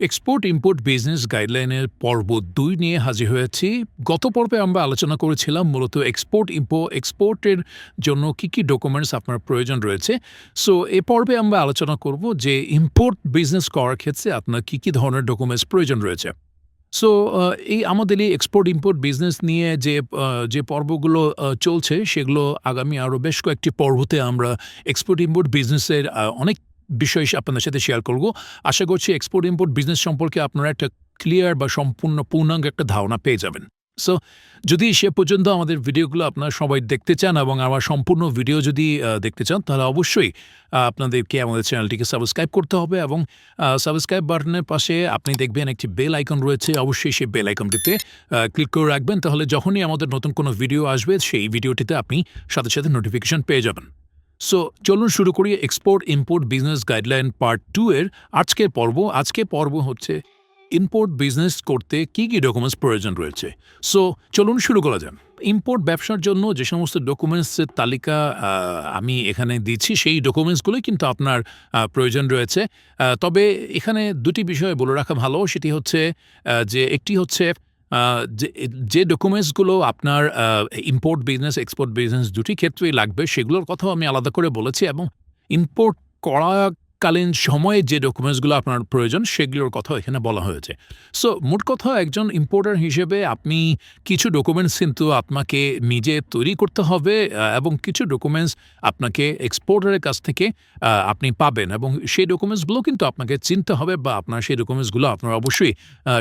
Export import business গাইডলাইনের পর্ব ২ নিয়ে হাজির হয়েছি। গত পর্বে আমরা আলোচনা করেছিলাম মূলত এক্সপোর্টের জন্য কী, কী ডকুমেন্টস আপনার প্রয়োজন রয়েছে। সো এ পর্বে আমরা আলোচনা করব যে ইম্পোর্ট বিজনেস করার ক্ষেত্রে আপনার কী, কী ধরনের ডকুমেন্টস প্রয়োজন রয়েছে। সো এই আমাদের এই এক্সপোর্ট ইম্পোর্ট বিজনেস নিয়ে যে পর্বগুলো চলছে সেগুলো আগামী আরও বেশ কয়েকটি পর্বতে আমরা এক্সপোর্ট ইম্পোর্ট বিজনেসের অনেক বিষয় আপনাদের সাথে শেয়ার করব। আশা করছি এক্সপোর্ট ইম্পোর্ট বিজনেস সম্পর্কে আপনারা একটা ক্লিয়ার বা সম্পূর্ণ পূর্ণাঙ্গ একটা ধারণা পেয়ে যাবেন। সো যদি সে পর্যন্ত আমাদের ভিডিওগুলো আপনারা সবাই দেখতে চান এবং আমার সম্পূর্ণ ভিডিও যদি দেখতে চান তাহলে অবশ্যই আপনাদেরকে আমাদের চ্যানেলটিকে সাবস্ক্রাইব করতে হবে এবং সাবস্ক্রাইব বাটনের পাশে আপনি দেখবেন একটি বেল আইকন রয়েছে। অবশ্যই সেই বেল আইকনটিতে ক্লিক করে রাখবেন, তাহলে যখনই আমাদের নতুন কোনো ভিডিও আসবে সেই ভিডিওটিতে আপনি সাথে সাথে নোটিফিকেশন পেয়ে যাবেন। সো চলুন শুরু করি export import business guideline part 2 এর আজকের পর্ব। আজকের পর্ব হচ্ছে ইম্পোর্ট বিজনেস করতে কী, কী ডকুমেন্টস প্রয়োজন রয়েছে। সো চলুন শুরু করা যাক। ইম্পোর্ট ব্যবসার জন্য যে সমস্ত ডকুমেন্টসের তালিকা আমি এখানে দিচ্ছি সেই ডকুমেন্টসগুলোই কিন্তু আপনার প্রয়োজন রয়েছে। তবে এখানে দুটি বিষয় বলে রাখা ভালো, সেটি হচ্ছে যে একটি হচ্ছে যে ডকুমেন্টসগুলো আপনার ইম্পোর্ট বিজনেস এক্সপোর্ট বিজনেস দুটি ক্ষেত্রেই লাগবে সেগুলোর কথাও আমি আলাদা করে বলেছি, এবং ইম্পোর্ট করাকালীন সময়ে যে ডকুমেন্টসগুলো আপনার প্রয়োজন সেগুলোর কথাও এখানে বলা হয়েছে। সো মোট কথা একজন ইম্পোর্টার হিসেবে আপনি কিছু ডকুমেন্টস কিন্তু আপনাকে নিজে তৈরি করতে হবে এবং কিছু ডকুমেন্টস আপনাকে এক্সপোর্টারের কাছ থেকে আপনি পাবেন, এবং সেই ডকুমেন্টসগুলো কিন্তু আপনাকে চিনতে হবে বা আপনার সেই ডকুমেন্টসগুলো আপনার অবশ্যই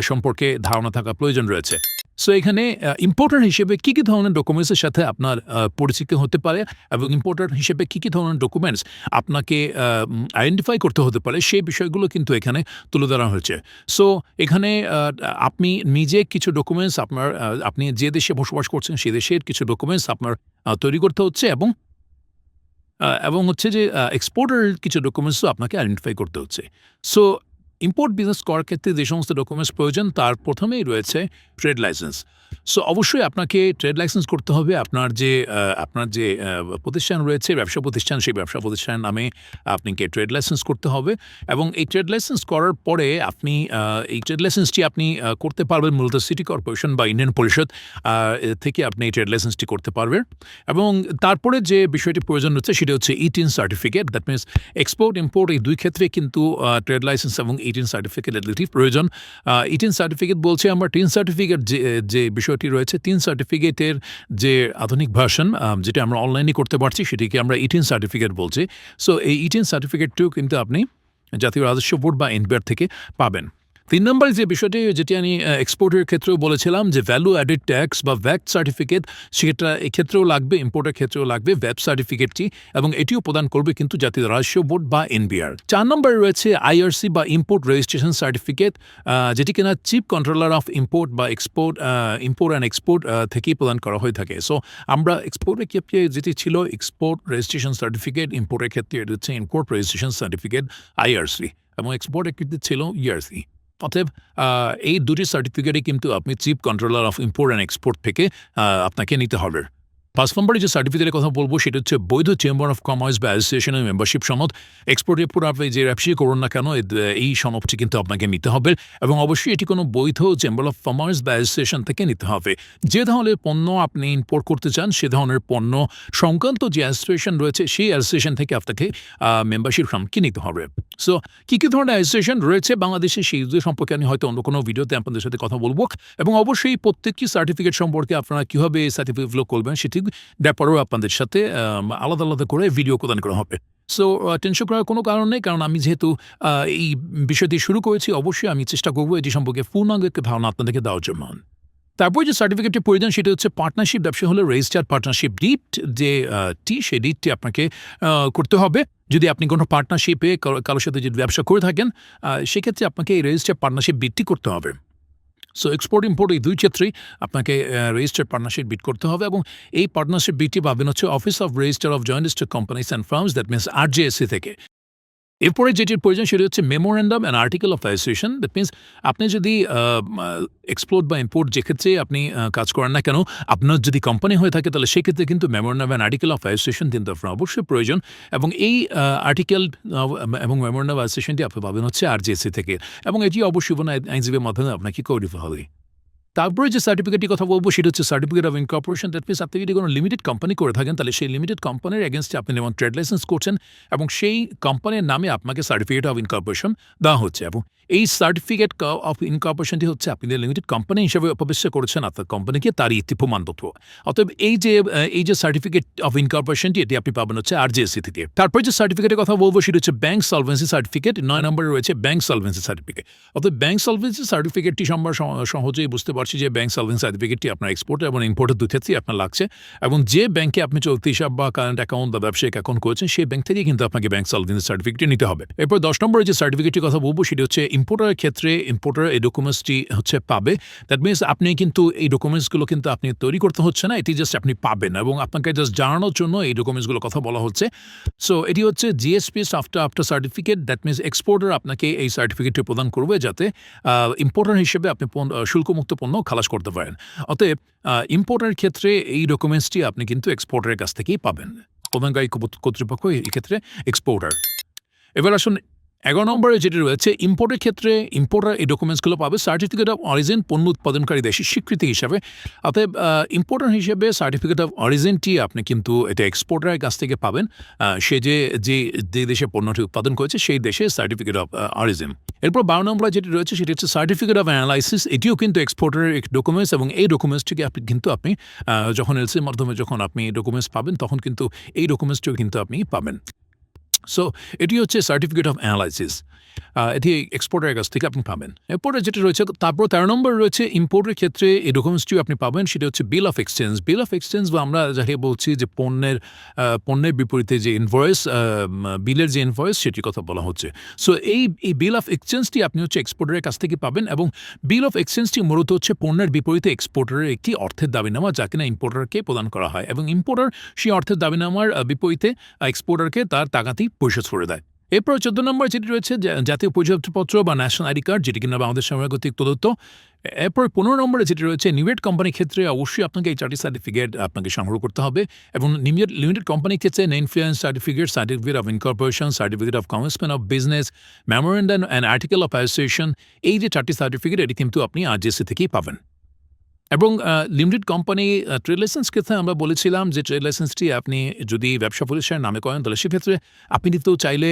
সম্পর্কে ধারণা থাকা প্রয়োজন রয়েছে। সো এখানে ইম্পোর্টার হিসেবে কী, কী ধরনের ডকুমেন্টসের সাথে আপনার পরিচিত হতে পারে এবং ইম্পোর্টার হিসেবে কী, কী ধরনের ডকুমেন্টস আপনাকে আইডেন্টিফাই করতে হতে পারে সেই বিষয়গুলো কিন্তু এখানে তুলে ধরা হয়েছে। সো এখানে আপনি নিজে কিছু ডকুমেন্টস আপনি যে দেশে বসবাস করছেন সেই দেশের কিছু ডকুমেন্টস আপনার তৈরি করতে হচ্ছে, এবং হচ্ছে যে এক্সপোর্টারের কিছু ডকুমেন্টসও আপনাকে আইডেন্টিফাই করতে হচ্ছে। সো ইম্পোর্ট বিজনেস করার ক্ষেত্রে যে সমস্ত ডকুমেন্টস প্রয়োজন তার প্রথমেই রয়েছে ট্রেড লাইসেন্স। সো অবশ্যই আপনাকে ট্রেড লাইসেন্স করতে হবে। আপনার যে প্রতিষ্ঠান রয়েছে, ব্যবসা প্রতিষ্ঠান, সেই ব্যবসা প্রতিষ্ঠানের নামে আপনাকে ট্রেড লাইসেন্স করতে হবে, এবং এই ট্রেড লাইসেন্স করার পরে আপনি এই ট্রেড লাইসেন্সটি আপনি করতে পারবেন মূলত সিটি কর্পোরেশন বা ইউনিয়ন পরিষদ থেকে আপনি এই ট্রেড লাইসেন্সটি করতে পারবেন। এবং তারপরে যে বিষয়টি প্রয়োজন হচ্ছে সেটা হচ্ছে E-TIN certificate. That means export import এই দুই ক্ষেত্রে কিন্তু ট্রেড লাইসেন্স এবং E-TIN সার্টিফিকেটের প্রয়োজন। E-TIN সার্টিফিকেট বলছে আমরা টিন সার্টিফিকেট যে বিষয়টি রয়েছে, টিন সার্টিফিকেটের যে আধুনিক ভার্সন যেটা আমরা অনলাইনে করতে পারছি সেটিকে আমরা E-TIN সার্টিফিকেট বলছি। সো এই E-TIN সার্টিফিকেটটিও কিন্তু আপনি জাতীয় রাজস্ব বোর্ড বা এনবিআর থেকে পাবেন। ৩ নম্বরে যে বিষয়টি যেটি আমি এক্সপোর্টের ক্ষেত্রেও বলেছিলাম যে ভ্যালু অ্যাডেড ট্যাক্স বা ভ্যাট সার্টিফিকেট, সেটা এক্ষেত্রেও লাগবে, ইম্পোর্টের ক্ষেত্রেও লাগবে ভ্যাট সার্টিফিকেটটি, এবং এটিও প্রদান করবে কিন্তু জাতীয় রাজস্ব বোর্ড বা এনবিআর। ৪ নম্বরে রয়েছে IRC বা ইম্পোর্ট রেজিস্ট্রেশন সার্টিফিকেট, যেটি কিনা চিফ কন্ট্রোলার অফ ইম্পোর্ট বা ইম্পোর্ট অ্যান্ড এক্সপোর্ট থেকেই প্রদান করা হয়ে থাকে। সো আমরা এক্সপোর্টের ক্ষেত্রে যেটি ছিল এক্সপোর্ট রেজিস্ট্রেশন সার্টিফিকেট, ইম্পোর্টের ক্ষেত্রে এটি হচ্ছে ইম্পোর্ট রেজিস্ট্রেশন সার্টিফিকেট IRC, এবং এক্সপোর্টের ক্ষেত্রে ছিল ERC। অতএব এই দুটি সার্টিফিকেটই কিন্তু আপনি chief controller of import and export থেকে আপনাকে নিতে হবে। ৫ নম্বরে যে সার্টিফিকেটের কথা বলবো সেটা হচ্ছে বৈধ চেম্বার অফ কমার্স বা অ্যাসোসিয়েশনের মেম্বারশিপ সনদ। এক্সপোর্টের পর আপনি যে ব্যবসায়ী করুন না কেন এই সনদটি কিন্তু আপনাকে নিতে হবে, এবং অবশ্যই এটি কোনো বৈধ চেম্বার অফ কমার্স বা অ্যাসোসিয়েশন থেকে নিতে হবে। যে ধরনের পণ্য আপনি ইম্পোর্ট করতে চান সে ধরনের পণ্য সংক্রান্ত যে অ্যাসোসিয়েশন রয়েছে সেই অ্যাসোসিয়েশন থেকে আপনাকে মেম্বারশিপ সনদটি নিতে হবে। সো কী কী ধরনের অ্যাসোসিয়েশন রয়েছে বাংলাদেশে সেই সম্পর্কে আমি হয়তো অন্য কোনো ভিডিওতে আপনাদের সাথে কথা বলবো, এবং অবশ্যই প্রত্যেকটি সার্টিফিকেট সম্পর্কে আপনারা কীভাবে এই সার্টিফিকেটগুলো করবেন সেটি ব্যাপারেও আপনাদের সাথে আলাদা আলাদা করে ভিডিও প্রদান করা হবে। সো টেনশন করার কোনো কারণ নেই, কারণ আমি যেহেতু এই বিষয়টি শুরু করেছি অবশ্যই আমি চেষ্টা করবো এটি সম্পর্কে পূর্ণাঙ্গ একটি ধারণা আপনাদেরকে দেওয়ার জন্য। তারপরে যে সার্টিফিকেটটি প্রয়োজন সেটা হচ্ছে পার্টনারশিপ ব্যবসা হলে রেজিস্টার্ড পার্টনারশিপ ডিড, যে সেই ডিডটি আপনাকে করতে হবে। যদি আপনি কোনো পার্টনারশিপে কারোর সাথে যদি ব্যবসা করে থাকেন সেক্ষেত্রে আপনাকে এই রেজিস্টার্ড পার্টনারশিপ ডিডটি করতে হবে। সো এক্সপোর্ট ইম্পোর্ট এই দুই ক্ষেত্রেই আপনাকে রেজিস্টার্ড পার্টনারশিপ বিড করতে হবে, এবং এই পার্টনারশিপ বিডটি পাবেন হচ্ছে office of register of joint listed companies and firms, that means RJSC থেকে। এরপরে যেটির প্রয়োজন সেটা হচ্ছে memorandum and article of association. That means আপনি যদি এক্সপোর্ট বা ইম্পোর্ট যেক্ষেত্রে আপনি কাজ করেন না কেন, আপনার যদি কোম্পানি হয়ে থাকে তাহলে সেক্ষেত্রে কিন্তু memorandum and article of association কিন্তু আপনার অবশ্যই প্রয়োজন। এবং এই আর্টিকেল এবং মেমোরেন্ডাম অফ অ্যাসোসিয়েশনটি আপনি পাবেন হচ্ছে RJC থেকে, এবং এটি অবশ্যই কোনো আইনজীবীর মাধ্যমে আপনাকে করে দিতে হবে। তারপরে যে সার্টিফিকেটটি কথা বলবো সেটা হচ্ছে certificate of incorporation. That means আপনি যদি কোনো লিমিটেড কোম্পানি করে থাকেন তাহলে সেই লিমিটেড কোম্পানির এগেনস্টে আপনি যেমন ট্রেড লাইসেন্স করছেন এবং সেই কোম্পানির নামে আপনাকে সার্টিফিকেট অফ ইনকর্পোরেশন দেওয়া হচ্ছে, এবং এই সার্টিফিকেট অফ ইনকর্পোরেশনটি হচ্ছে আপনি যে লিমিটেড কোম্পানি হিসেবে প্রবেশ করেছেন আপনার কোম্পানিকে তারই একটি প্রমাণপত্র। অতএব এই যে সার্টিফিকেট অফ ইনকর্পোরেশনটি এটি আপনি পাবেন হচ্ছে RJC থেকে। তারপরে যে সার্টিফিকেটের কথা বলবো সেটা হচ্ছে ব্যাংক সলভেন্সি সার্টিফিকেট। 9 নম্বরে রয়েছে ব্যাংক সলভেন্সি সার্টিফিকেট। অতএব ব্যাংক সলভেন্সি সার্টিফিকেটটি আমরা সহজেই বুঝতে পারছি যে ব্যাংক সলভেন্সি সার্টিফিকেটটি আপনার এক্সপোর্ট এবং ইম্পোর্টের দুই ক্ষেত্রেই আপনার লাগছে, এবং যে ব্যাংকে আপনি চলতি হিসাব বা কারেন্ট অ্যাকাউন্ট বা ব্যবসায়িক অ্যাকাউন্ট করেছেন সেই ব্যাংক থেকেই কিন্তু আপনাকে ব্যাংক সলভেন্সি সার্টিফিকেটটি নিতে হবে। এরপর 10 নম্বরে যে সার্টিফিকেটটির কথা বলবো সেটি হচ্ছে ইম্পোর্টারের ক্ষেত্রে ইম্পোর্টার এই ডকুমেন্টসটি হচ্ছে পাবে। দ্যাট মিনস আপনি কিন্তু এই ডকুমেন্টসগুলো কিন্তু আপনি তৈরি করতে হচ্ছে না, এটি জাস্ট আপনি পাবেন এবং আপনাকে জাস্ট জানানোর জন্য এই ডকুমেন্টসগুলোর কথা বলা হচ্ছে। সো এটি হচ্ছে GSP after certificate. That means exporter আপনাকে এই সার্টিফিকেটটি প্রদান করবে যাতে ইম্পোর্টার হিসেবে আপনি শুল্কমুক্ত পণ্য খালাস করতে পারেন। অতএব ইম্পোর্টের ক্ষেত্রে এই ডকুমেন্টসটি আপনি কিন্তু এক্সপোর্টারের কাছ থেকেই পাবেন। প্রদানকারী কর্তৃপক্ষ এক্ষেত্রে এক্সপোর্টার। এবার আসুন 11 নম্বরে যেটি রয়েছে ইম্পোর্টের ক্ষেত্রে ইম্পোর্টার এই ডকুমেন্টসগুলো পাবে সার্টিফিকেট অফ অরিজিন পণ্য উৎপাদনকারী দেশের স্বীকৃতি হিসাবে। অতএব ইম্পোর্টার হিসেবে সার্টিফিকেট অফ অরিজিনটি আপনি কিন্তু এটা এক্সপোর্টারের কাছ থেকে পাবেন। সে যে দেশে পণ্যটি উৎপাদন করেছে সেই দেশে সার্টিফিকেট অফ অরিজিন। এরপর 12 নম্বরে যেটি রয়েছে সেটি হচ্ছে সার্টিফিকেট অফ অ্যানালাইসিস। এটিও কিন্তু এক্সপোর্টারের ডকুমেন্টস, এবং এই ডকুমেন্টসটিকে আপনি যখন এলসির মাধ্যমে যখন আপনি ডকুমেন্টস পাবেন তখন কিন্তু এই ডকুমেন্টসটিও কিন্তু আপনি পাবেন। সো এটি হচ্ছে সার্টিফিকেট অফ অ্যানালাইসিস, এটি এক্সপোর্টের কাছ থেকে আপনি পাবেন। এরপরে যেটি রয়েছে তারপর 13 নম্বর রয়েছে ইম্পোর্টের ক্ষেত্রে এই ডকুমেন্টসটিও আপনি পাবেন, সেটা হচ্ছে bill of exchange. Bill of exchange বা আমরা যাকে বলছি যে পণ্যের বিপরীতে যে ইনভয়েস, বিলের যে ইনভয়েস সেটির কথা বলা হচ্ছে। সো এই বিল অফ এক্সচেঞ্জটি আপনি হচ্ছে এক্সপোর্টারের কাছ থেকে পাবেন, এবং বিল অফ এক্সচেঞ্জটি মূলত হচ্ছে পণ্যের বিপরীতে এক্সপোর্টারের একটি অর্থের দাবিনামা যা কিনা ইম্পোর্টারকে প্রদান করা হয়, এবং ইম্পোর্টার সেই অর্থের দাবিনামার বিপরীতে এক্সপোর্টারকে তার টাকাতেই পরিশোধ করে দেয়। এরপর 14 নম্বর যেটি রয়েছে জাতীয় পরিচয়পত্র বা ন্যাশনাল আইডি কার্ড, যেটি কিনা বাংলাদেশ সময় কর্তৃক প্রদত্ত। এরপর 15 নম্বরে যেটি রয়েছে লিমিটেড কোম্পানির ক্ষেত্রে অবশ্যই আপনাকে এই 4টি সার্টিফিকেট আপনাকে সংগ্রহ করতে হবে, এবং লিমিটেড কোম্পানির ক্ষেত্রে influence certificate, certificate of incorporation, certificate of commencement of business, memorandum and article of association, এই যে 4টি সার্টিফিকেট এটি কিন্তু আপনি RJC থেকেই পাবেন। এবং লিমিটেড কোম্পানি ট্রেড লাইসেন্স ক্ষেত্রে আমরা বলেছিলাম যে ট্রেড লাইসেন্সটি আপনি যদি ব্যবসা প্রতিষ্ঠানের নামে করেন তাহলে সেক্ষেত্রে আপনি কিন্তু চাইলে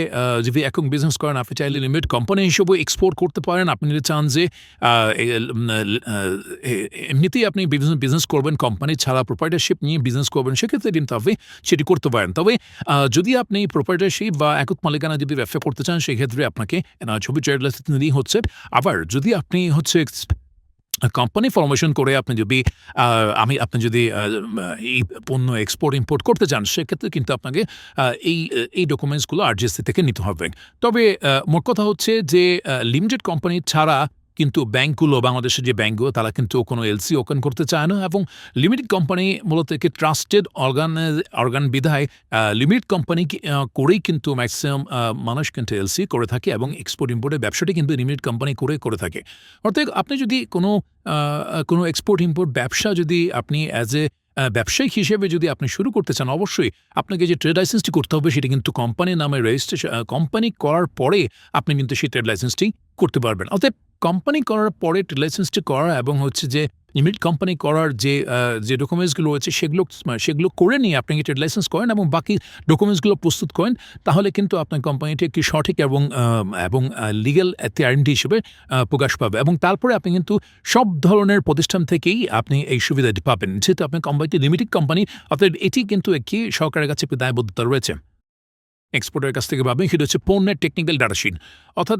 যদি একক বিজনেস করেন আপনি চাইলে লিমিটেড কোম্পানি হিসেবে এক্সপোর্ট করতে পারেন। আপনি যদি চান যে এমনিতেই আপনি বিজনেস করবেন কোম্পানি ছাড়া প্রোপ্রাইটারশিপ নিয়ে বিজনেস করবেন সেক্ষেত্রে কিন্তু আপনি সেটি করতে পারেন। তবে যদি আপনি প্রোপ্রাইটারশিপ বা একক মালিকানা যদি ব্যবসা করতে চান সেক্ষেত্রে আপনাকে ছবি ট্রেড লাইসেন্স নিতেই হচ্ছে। আবার যদি আপনি হচ্ছে কোম্পানি ফরমেশন করে আপনি যদি এই পণ্য এক্সপোর্ট ইম্পোর্ট করতে চান সেক্ষেত্রে কিন্তু আপনাকে এই ডকুমেন্টসগুলো RJC থেকে নিতে হবে। তবে মোট কথা হচ্ছে যে লিমিটেড কোম্পানি ছাড়া কিন্তু ব্যাংকগুলো, বাংলাদেশের যে ব্যাংকগুলো তারা কিন্তু কোনো এলসি ওপেন করতে চায় না, এবং লিমিটেড কোম্পানি মূলত একটি ট্রাস্টেড অর্গান বিধায় লিমিটেড কোম্পানি করেই কিন্তু ম্যাক্সিমাম মানুষ কিন্তু এলসি করে থাকে, এবং এক্সপোর্ট ইম্পোর্টের ব্যবসাটি কিন্তু লিমিটেড কোম্পানি করে থাকে। অর্থাৎ আপনি যদি কোনো এক্সপোর্ট ইম্পোর্ট ব্যবসা যদি আপনি অ্যাজ এ ব্যবসায়িক হিসেবে যদি আপনি শুরু করতে চান অবশ্যই আপনাকে যে ট্রেড লাইসেন্সটি করতে হবে সেটি কিন্তু কোম্পানির নামে রেজিস্ট্রেশন, কোম্পানি করার পরে আপনি কিন্তু সেই ট্রেড লাইসেন্সটি করতে পারবেন। অর্থাৎ কোম্পানি করার পরে ট্রেড লাইসেন্সটি করা এবং হচ্ছে যে লিমিটেড কোম্পানি করার যে ডকুমেন্টসগুলো রয়েছে সেগুলো করে নিয়ে আপনি ট্রেড লাইসেন্স করেন এবং বাকি ডকুমেন্টসগুলো প্রস্তুত করেন, তাহলে কিন্তু আপনার কোম্পানিটি একটি সঠিক এবং লিগ্যাল আইডেন্টি হিসেবে প্রকাশ পাবে, এবং তারপরে আপনি কিন্তু সব ধরনের প্রতিষ্ঠান থেকেই আপনি এই সুবিধাটি পাবেন। যেহেতু আপনার কোম্পানিটি লিমিটেড কোম্পানি অর্থাৎ এটি কিন্তু একটি সরকারের কাছে দায়বদ্ধতা রয়েছে। এক্সপোর্টারের কাছ থেকে পাবেন সেটা হচ্ছে পণ্যের টেকনিক্যাল ডাটাশিট, অর্থাৎ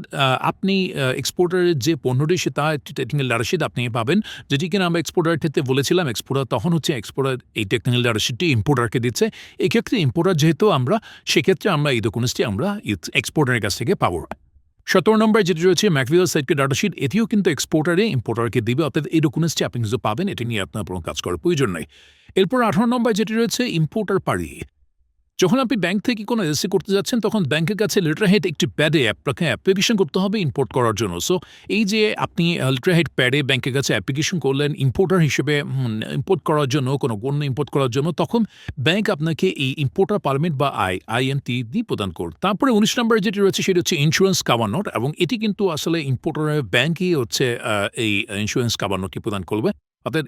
আপনি এক্সপোর্টারের যে পণ্যটি সে তার একটি টেকনিক্যাল ডাটাশিট আপনি পাবেন, যেটি কিনা আমরা এক্সপোর্টারের ক্ষেত্রে বলেছিলাম এক্সপোর্টার তখন হচ্ছে এক্সপোর্টার এই টেকনিক্যাল ডাটাশিটটি ইম্পোর্টারকে দিচ্ছে। এক্ষেত্রে ইম্পোর্টার যেহেতু সেক্ষেত্রে আমরা এই ডকুমেন্টসটি আমরা এক্সপোর্টারের কাছ থেকে পাবো। 17 নম্বরে যেটি রয়েছে ম্যাকভিয়াল সাইটকে ডাটাশিট, এটিও কিন্তু এক্সপোর্টারে ইম্পোর্টারকে দিবে, অর্থাৎ এই ডকুমেন্টসটি আপনি কিন্তু পাবেন, এটি নিয়ে আপনার কোনো কাজ করার প্রয়োজন নেই। এরপর 18 নম্বর যেটি রয়েছে ইম্পোর্টার পারি। যখন আপনি ব্যাংক থেকে কোনো এলসি করতে যাচ্ছেন তখন ব্যাংকের কাছে লেটারহেড একটি প্যাডে আপনাকে অ্যাপ্লিকেশন করতে হবে ইম্পোর্ট করার জন্য। সো এই যে আপনি লেটারহেড প্যাডে ব্যাংকের কাছে অ্যাপ্লিকেশন করলেন ইম্পোর্টার হিসেবে ইম্পোর্ট করার জন্য কোনো পণ্য ইম্পোর্ট করার জন্য, তখন ব্যাংক আপনাকে এই ইম্পোর্টার পারমিট বা আইএমটি প্রদান করবে। তারপরে ১৯ নম্বরে যেটি রয়েছে সেটি হচ্ছে ইন্স্যুরেন্স কাভানোর, এবং এটি কিন্তু আসলে ইম্পোর্টারের ব্যাংকই হচ্ছে এই ইন্স্যুরেন্স কাভানোটি প্রদান করবে। অর্থাৎ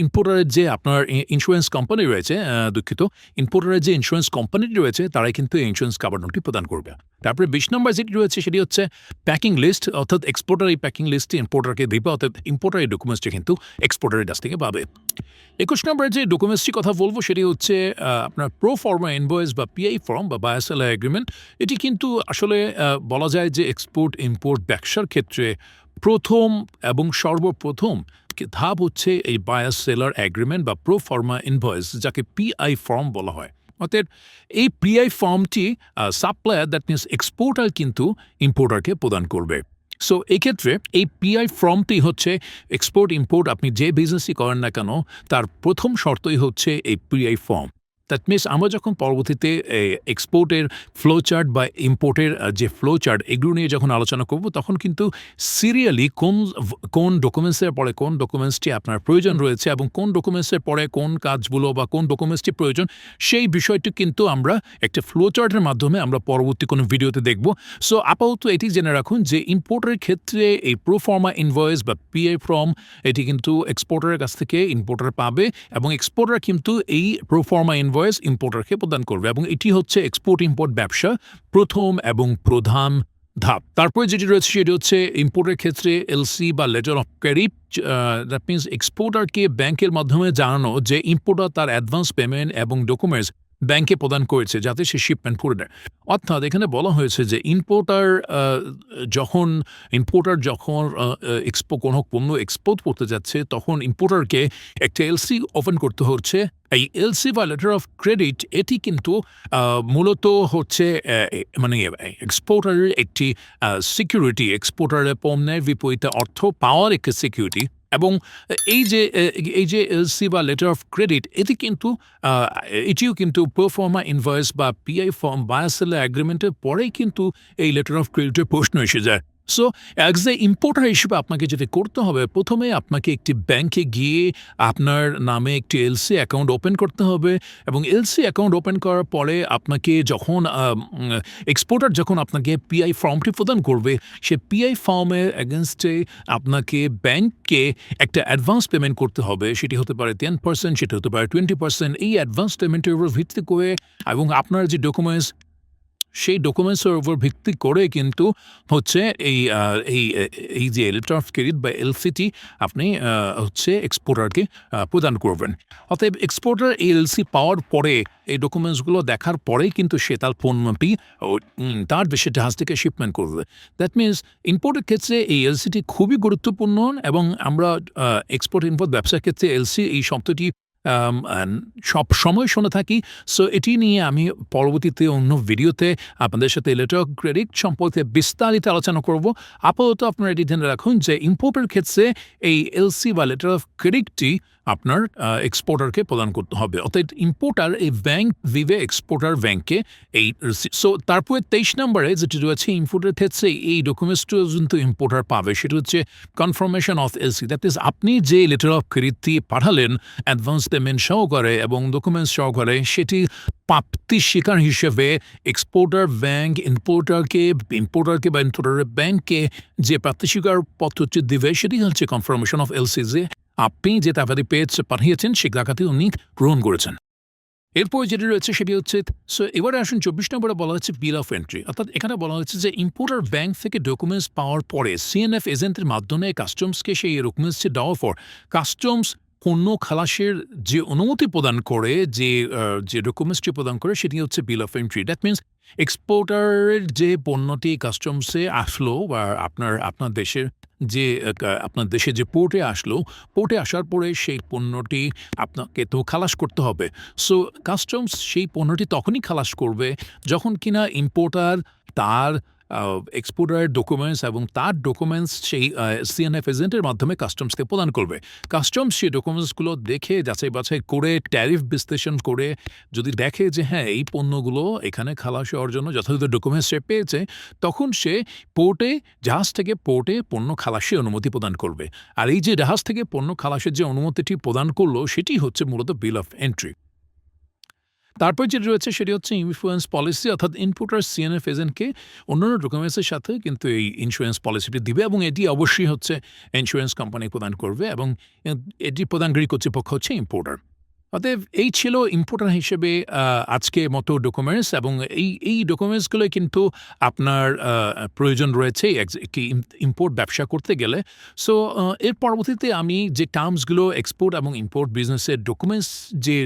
ইম্পোর্টারের যে আপনার ইন্স্যুরেন্স কোম্পানি রয়েছে, দুঃখিত, ইম্পোর্টারের যে ইন্স্যুরেন্স কোম্পানিটি রয়েছে তারাই কিন্তু এই ইন্স্যুরেন্স কাভারটি প্রদান করবে। তারপরে ২০ নম্বর যেটি রয়েছে সেটি হচ্ছে প্যাকিং লিস্ট, অর্থাৎ এক্সপোর্টার এই প্যাকিং লিস্টটি ইম্পোর্টারকে দিবে, অর্থাৎ ইম্পোর্টার এই ডকুমেন্টসটি কিন্তু এক্সপোর্টারের কাছ থেকে পাবে। ২১ নম্বরে যে ডকুমেন্টসটির কথা বলবো সেটি হচ্ছে আপনার প্রো ফর্মা ইনভয়েস বা পিআই ফর্ম বা বায়ার এগ্রিমেন্ট। এটি কিন্তু আসলে বলা যায় যে এক্সপোর্ট ইম্পোর্ট ব্যবসার ক্ষেত্রে প্রথম এবং সর্বপ্রথম ধাপ হচ্ছে এই বায়ার সেলার এগ্রিমেন্ট বা প্রো ফর্মা ইনভয়েস, যাকে পিআই ফর্ম বলা হয়। অর্থাৎ এই পিআই ফর্মটি সাপ্লায়ার, দ্যাট মিনস এক্সপোর্টার, কিন্তু ইম্পোর্টারকে প্রদান করবে। সো এক্ষেত্রে এই পিআই ফর্মটি হচ্ছে এক্সপোর্ট ইম্পোর্ট আপনি যে বিজনেসই করেন না কেন তার প্রথম শর্তই হচ্ছে এই পিআই ফর্ম। দ্যাট মিনস আমরা যখন পরবর্তীতে এক্সপোর্টের ফ্লো চার্ট বা ইম্পোর্টের যে ফ্লো চার্ট এগুলো নিয়ে যখন আলোচনা করব তখন কিন্তু সিরিয়ালি কোন ডকুমেন্টসের পরে কোন ডকুমেন্টসটি আপনার প্রয়োজন রয়েছে এবং কোন ডকুমেন্টসের পরে কোন কাজগুলো বা কোন ডকুমেন্টসটি প্রয়োজন সেই বিষয়টি কিন্তু আমরা একটা ফ্লো চার্টের মাধ্যমে আমরা পরবর্তী কোনো ভিডিওতে দেখব। সো আপাতত এটি জেনে রাখুন যে ইম্পোর্টের ক্ষেত্রে এই প্রোফর্মা ইনভয়েস বা পিআই ফর্ম এটি কিন্তু এক্সপোর্টারের কাছ থেকে ইম্পোর্টার পাবে এবং এক্সপোর্টার কিন্তু এই প্রোফর্মা ইনভয়েস ইম্পোর্টারকে প্রদান করবে, এবং এটি হচ্ছে এক্সপোর্ট ইম্পোর্ট ব্যবসা প্রথম এবং প্রধান ধাপ। তারপরে যেটি রয়েছে সেটি হচ্ছে ইম্পোর্টের ক্ষেত্রে এলসি বা letter of credit, that means এক্সপোর্টারকে ব্যাংকের মাধ্যমে জানানো যে ইম্পোর্টার তার অ্যাডভান্স পেমেন্ট এবং ডকুমেন্টস ব্যাংকে প্রদান করেছে যাতে সে শিপমেন্ট করে দেয়। অর্থাৎ এখানে বলা হয়েছে যে যখন কোনো পণ্য এক্সপোর্ট করতে যাচ্ছে তখন ইম্পোর্টারকে একটা এলসি ওপেন করতে হচ্ছে। এই এলসি বা লেটার অফ ক্রেডিট এটি কিন্তু মূলত হচ্ছে মানে এক্সপোর্টারের একটি সিকিউরিটি, এক্সপোর্টারের পণ্যের বিপরীতে অর্থ পাওয়ার একটি সিকিউরিটি। এবং এই যে এলসি বা লেটার অফ ক্রেডিট এটিও কিন্তু প্রোফর্মা ইনভয়েস বা পিআই ফর্ম বায়ার সেলার এগ্রিমেন্টের পরেই কিন্তু এই লেটার অফ ক্রেডিটের প্রশ্ন এসে যায়। সো অ্যাজ এ ইম্পোর্টার হিসেবে আপনাকে যেটা করতে হবে, প্রথমে আপনাকে একটি ব্যাংকে গিয়ে আপনার নামে একটি এলসি অ্যাকাউন্ট ওপেন করতে হবে, এবং এলসি অ্যাকাউন্ট ওপেন করার পরে আপনাকে যখন এক্সপোর্টার যখন আপনাকে পিআই ফর্মটি প্রদান করবে সে পিআই ফর্মের এগেনস্টে আপনাকে ব্যাংককে একটা অ্যাডভান্স পেমেন্ট করতে হবে। সেটি হতে পারে 10%, সেটি হতে পারে 20%। এই অ্যাডভান্স পেমেন্টের উপর ভিত্তি করে এবং আপনার যে ডকুমেন্টস সেই ডকুমেন্টসের উপর ভিত্তি করে কিন্তু হচ্ছে এই যে লেটার অফ ক্রেডিট বা এলসিটি আপনি হচ্ছে এক্সপোর্টারকে প্রদান করবেন। অতএব এক্সপোর্টার এই এলসি পাওয়ার পরে এই ডকুমেন্টসগুলো দেখার পরেই কিন্তু সে তার পণ্যটি তার দেশের জাহাজ থেকে শিপমেন্ট করবে। দ্যাট মিনস ইম্পোর্টের ক্ষেত্রে এই এলসিটি খুবই গুরুত্বপূর্ণ, এবং আমরা এক্সপোর্ট ইম্পোর্ট ব্যবসার ক্ষেত্রে এলসি এই শব্দটি সব সময় শুনে থাকি। সো এটি নিয়ে আমি পরবর্তীতে অন্য ভিডিওতে আপনাদের সাথে লেটার অফ ক্রেডিট সম্পর্কে বিস্তারিত আলোচনা করব। আপাতত আপনারা এটি জেনে রাখুন যে ইম্পোর্টের ক্ষেত্রে এই এলসি বা লেটার অফ ক্রেডিটটি আপনার এক্সপোর্টারকে প্রদান করতে হবে। অর্থাৎ ইম্পোর্টার এই ব্যাংক দিবে এক্সপোর্টার ব্যাংকে এই। সো তারপরে ২৩ নম্বরে যেটি রয়েছে ইম্পোর্টের ক্ষেত্রে এই ডকুমেন্টসটিও কিন্তু ইম্পোর্টার পাবে, সেটি হচ্ছে confirmation of LC. That is আপনি যে লেটার অফ ক্রেডিটটি পাঠালেন অ্যাডভান্স পেমেন্ট সহকারে এবং ডকুমেন্টস সহকারে, সেটি প্রাপ্তি স্বীকার হিসেবে এক্সপোর্টার ব্যাংক ইম্পোর্টারকে বা ইম্পোর্টারের ব্যাংককে যে প্রাপ্তি স্বীকার পত্রটি দিবে সেটি হচ্ছে কনফার্মেশন অফ এলসি, যে আপনি যে টাকাটি পাঠিয়েছেন সে টাকাটি উনি গ্রহণ করেছেন। এরপর যেটি রয়েছে সেটি হচ্ছে, সো এবারে আসুন ২৪ নম্বরে বলা হচ্ছে বিল অফ এন্ট্রি। অর্থাৎ এখানে বলা হচ্ছে যে ইম্পোর্টার ব্যাংক থেকে ডকুমেন্টস পাওয়ার পরে সিএনএফ এজেন্টের মাধ্যমে কাস্টমসকে সেই ডকুমেন্টসটি দেওয়ার পর কাস্টমস পণ্য খালাসের যে অনুমতি প্রদান করে, যে ডকুমেন্টসটি প্রদান করে সেটি হচ্ছে bill of entry. That means এক্সপোর্টারের যে পণ্যটি কাস্টমসে আসলো বা আপনার দেশে যে পোর্টে আসলো, পোর্টে আসার পরে সেই পণ্যটি আপনাকে তো খালাস করতে হবে। সো কাস্টমস সেই পণ্যটি তখনই খালাস করবে যখন কিনা ইম্পোর্টার তার এক্সপোর্টারের ডকুমেন্টস এবং তার ডকুমেন্টস সেই সিএনএফ এজেন্টের মাধ্যমে কাস্টমসকে প্রদান করবে। কাস্টমস সেই ডকুমেন্টসগুলো দেখে যাচাই বাছাই করে ট্যারিফ বিশ্লেষণ করে যদি দেখে যে হ্যাঁ এই পণ্যগুলো এখানে খালাস হওয়ার জন্য যথাযথ ডকুমেন্টস সে পেয়েছে, তখন সে জাহাজ থেকে পোর্টে পণ্য খালাসের অনুমতি প্রদান করবে। আর এই যে জাহাজ থেকে পণ্য খালাসের যে অনুমতিটি প্রদান করলো সেটি হচ্ছে মূলত বিল অফ এন্ট্রি। তারপর যেটি রয়েছে সেটি হচ্ছে ইনফ্লুয়েন্স পলিসি, অর্থাৎ ইনপুটার সিএনএফ এজেন্টকে অন্যান্য ডকুমেন্টসের সাথে কিন্তু এই ইন্স্যুরেন্স পলিসিটি দিবে এবং এটি অবশ্যই হচ্ছে ইন্স্যুরেন্স কোম্পানি প্রদান করবে এবং এটি প্রদানকারী কর্তৃপক্ষ হচ্ছে ইম্পোর্টার। অতএব এই ছিল ইম্পোর্টার হিসেবে আজকে মতো ডকুমেন্টস এবং এই ডকুমেন্টসগুলোই কিন্তু আপনার প্রয়োজন রয়েছে একটি ইম্পোর্ট ব্যবসা করতে গেলে। সো এর পরবর্তীতে আমি যে টার্মসগুলো এক্সপোর্ট এবং ইম্পোর্ট বিজনেসের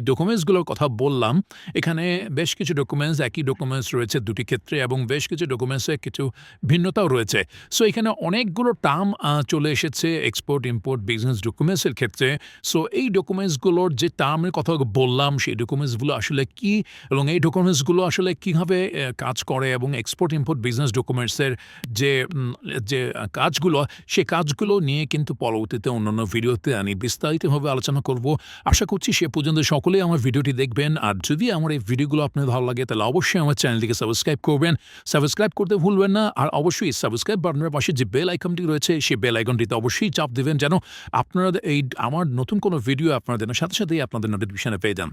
ডকুমেন্টসগুলোর কথা বললাম, এখানে বেশ কিছু ডকুমেন্টস একই ডকুমেন্টস রয়েছে দুটি ক্ষেত্রে এবং বেশ কিছু ডকুমেন্টসে কিছু ভিন্নতাও রয়েছে। সো এখানে অনেকগুলো টার্ম চলে এসেছে এক্সপোর্ট ইম্পোর্ট বিজনেস ডকুমেন্টসের ক্ষেত্রে। সো এই ডকুমেন্টসগুলোর যে টার্মের কথা বললাম সেই ডকুমেন্টসগুলো আসলে কি এবং এই ডকুমেন্টসগুলো আসলে কীভাবে কাজ করে এবং এক্সপোর্ট ইম্পোর্ট বিজনেস ডকুমেন্টসের যে কাজগুলো সে কাজগুলো নিয়ে কিন্তু পরবর্তীতে অন্যান্য ভিডিওতে আমি বিস্তারিতভাবে আলোচনা করব। আশা করছি সে পর্যন্ত সকলেই আমার ভিডিওটি দেখবেন। আর যদি আমার এই ভিডিওগুলো আপনার ভালো লাগে তাহলে অবশ্যই আমার চ্যানেলটিকে সাবস্ক্রাইব করবেন, সাবস্ক্রাইব করতে ভুলবেন না। আর অবশ্যই সাবস্ক্রাইব বাটনের পাশে যে বেল আইকনটি রয়েছে সেই বেল আইকনটিতে অবশ্যই চাপ দেবেন যেন আপনারা আমার নতুন কোনো ভিডিও আপনাদের সাথে সাথেই আপনাদের নোটিফিকেশনে পেয়ে যান।